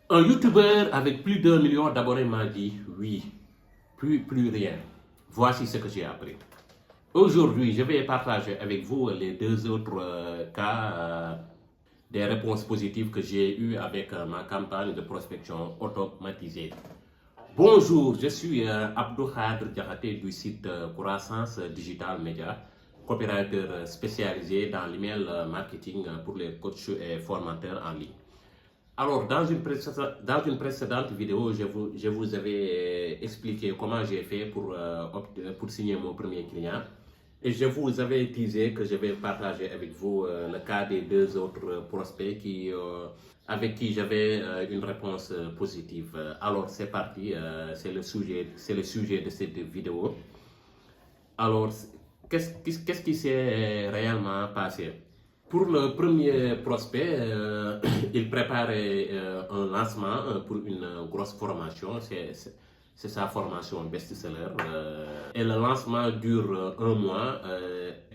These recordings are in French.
Un youtubeur avec plus d'un million d'abonnés m'a dit oui, plus rien. Voici ce que j'ai appris. Aujourd'hui, je vais partager avec vous les deux autres cas des réponses positives que j'ai eues avec ma campagne de prospection automatisée. Bonjour, je suis Abdou Khadr Diakhaté du site Croissance Digital Media, coopérateur spécialisé dans l'email marketing pour les coachs et formateurs en ligne. Alors, dans une précédente vidéo, je vous avais expliqué comment j'ai fait pour signer mon premier client. Et je vous avais teasé que je vais partager avec vous le cas des deux autres prospects avec qui j'avais une réponse positive. Alors, c'est parti, c'est le sujet de cette vidéo. Alors, qu'est-ce qui s'est réellement passé? Pour le premier prospect, il préparait un lancement pour une grosse formation. C'est sa formation best-seller. Et le lancement dure un mois.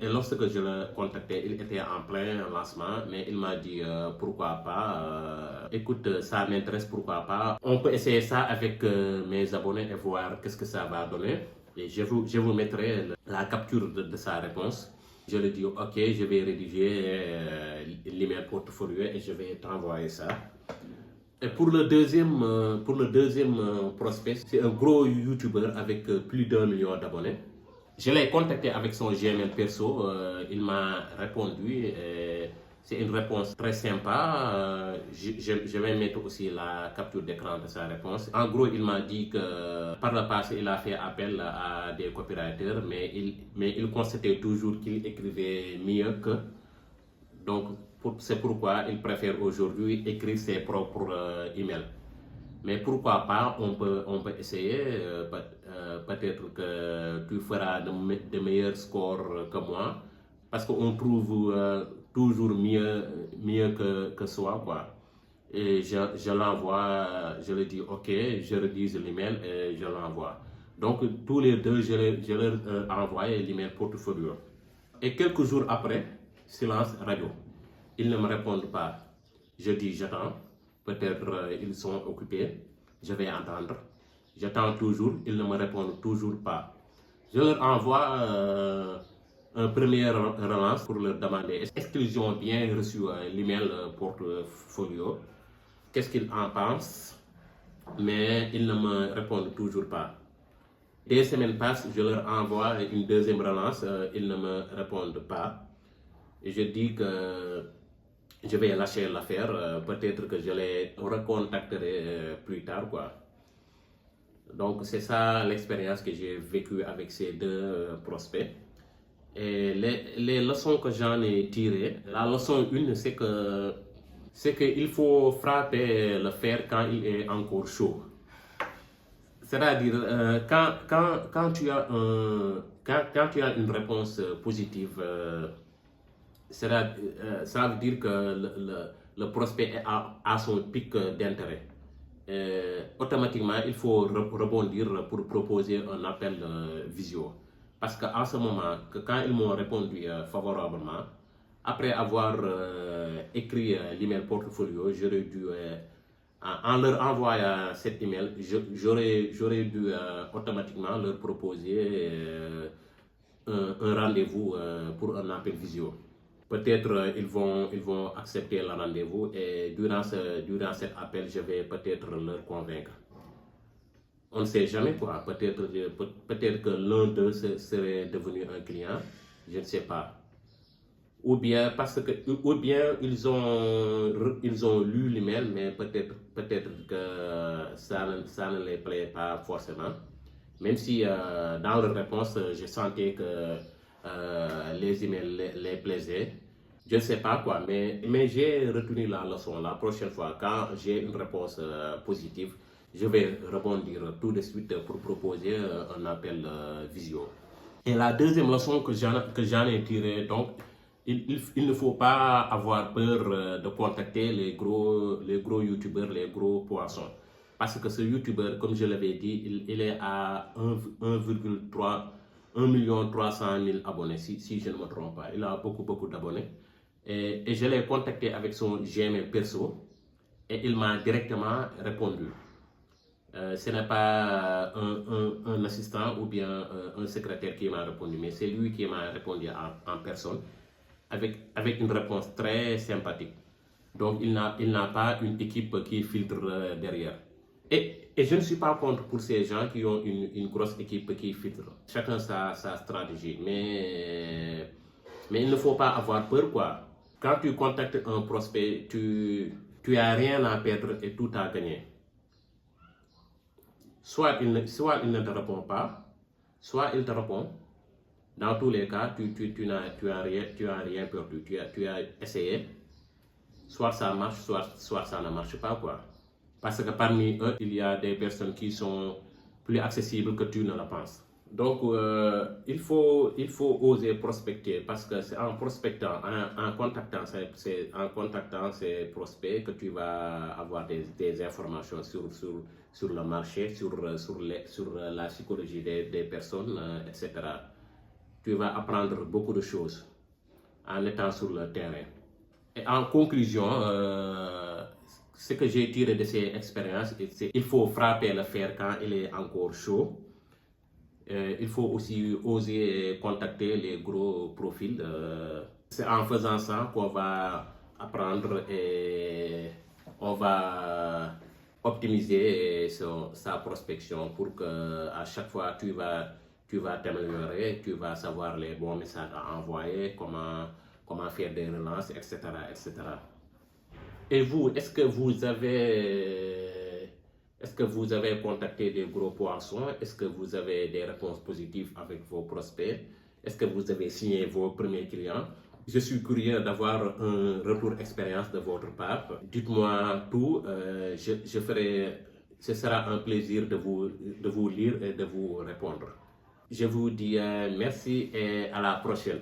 Et lorsque je le contactais, il était en plein lancement, mais il m'a dit pourquoi pas. Écoute, ça m'intéresse, pourquoi pas. On peut essayer ça avec mes abonnés et voir qu'est-ce que ça va donner. Et je vous mettrai la capture de sa réponse. Je lui dis, ok, je vais rédiger l'email portfolio et je vais t'envoyer ça. Et pour le deuxième prospect, c'est un gros YouTuber avec plus d'un million d'abonnés. Je l'ai contacté avec son Gmail perso, il m'a répondu. C'est une réponse très sympa. Je vais mettre aussi la capture d'écran de sa réponse. En gros, il m'a dit que par le passé, il a fait appel à des copywriters, mais il constatait toujours qu'il écrivait mieux que. Donc, c'est pourquoi il préfère aujourd'hui écrire ses propres emails. Mais pourquoi pas, on peut essayer. Peut-être que tu feras de meilleurs scores que moi. Parce qu'on trouve toujours mieux que soi, quoi. Et je l'envoie, je lui dis ok, je rédige l'email et je l'envoie. Donc, tous les deux, je leur envoie l'email portfolio. Et quelques jours après, silence radio. Ils ne me répondent pas. Je dis j'attends. Peut-être ils sont occupés. Je vais entendre. J'attends toujours. Ils ne me répondent toujours pas. Je leur envoie un premier relance pour leur demander est-ce qu'ils ont bien reçu l'email portfolio. Qu'est-ce qu'ils en pensent? Mais ils ne me répondent toujours pas. Des semaines passent, je leur envoie une deuxième relance, ils ne me répondent pas. Et je dis que je vais lâcher l'affaire, peut-être que je les recontacterai plus tard, quoi. Donc c'est ça l'expérience que j'ai vécue avec ces deux prospects. Et les leçons que j'en ai tirées, la leçon 1, c'est qu'il faut frapper le fer quand il est encore chaud. C'est-à-dire, quand tu as une réponse positive, ça veut dire que le prospect est à son pic d'intérêt. Automatiquement, il faut rebondir pour proposer un appel visio. Parce qu'en ce moment, quand ils m'ont répondu favorablement, après avoir écrit l'email portfolio, j'aurais dû, en leur envoyant cet email, j'aurais dû automatiquement leur proposer un rendez-vous pour un appel visio. Peut-être ils vont accepter le rendez-vous et durant cet appel, je vais peut-être leur convaincre. On ne sait jamais quoi. Peut-être que l'un d'eux serait devenu un client, je ne sais pas. Ou bien ils ont lu l'email, mais peut-être que ça ne les plaît pas forcément. Même si dans leur réponse, je sentais que les emails les plaisaient. Je ne sais pas quoi, mais j'ai retenu la leçon. La prochaine fois, quand j'ai une réponse positive, je vais rebondir tout de suite pour proposer un appel visio. Et la deuxième leçon que j'en ai tirée, donc, il ne faut pas avoir peur de contacter les gros youtubeurs, les gros poissons. Parce que ce youtubeur, comme je l'avais dit, il est à 1,3 million abonnés, si je ne me trompe pas. Il a beaucoup d'abonnés. Et je l'ai contacté avec son Gmail perso. et il m'a directement répondu. Ce n'est pas un assistant ou bien un secrétaire qui m'a répondu, mais c'est lui qui m'a répondu en personne avec une réponse très sympathique. Donc, il n'a pas une équipe qui filtre derrière. Et je ne suis pas contre pour ces gens qui ont une grosse équipe qui filtre. Chacun sa stratégie. Mais il ne faut pas avoir peur, quoi. Quand tu contactes un prospect, tu n'as rien à perdre et tout à gagner. Soit il ne te répond pas, soit il te répond. Dans tous les cas, tu n'as rien perdu. Tu as essayé. Soit ça marche, soit ça ne marche pas, quoi. Parce que parmi eux, il y a des personnes qui sont plus accessibles que tu ne le penses. Donc, il faut oser prospecter parce que c'est en prospectant, en contactant ces prospects que tu vas avoir des informations sur le marché, sur la psychologie des personnes, etc. Tu vas apprendre beaucoup de choses en étant sur le terrain. Et en conclusion, ce que j'ai tiré de ces expériences, c'est qu'il faut frapper le fer quand il est encore chaud. Il faut aussi oser contacter les gros profils. C'est en faisant ça qu'on va apprendre et on va optimiser sa prospection pour que à chaque fois tu vas t'améliorer, tu vas savoir les bons messages à envoyer, comment faire des relances, etc., etc. Et vous, est-ce que vous avez contacté des gros poissons? Est-ce que vous avez des réponses positives avec vos prospects? Est-ce que vous avez signé vos premiers clients? Je suis curieux d'avoir un retour expérience de votre part. Dites-moi tout, ce sera un plaisir de vous lire et de vous répondre. Je vous dis merci et à la prochaine.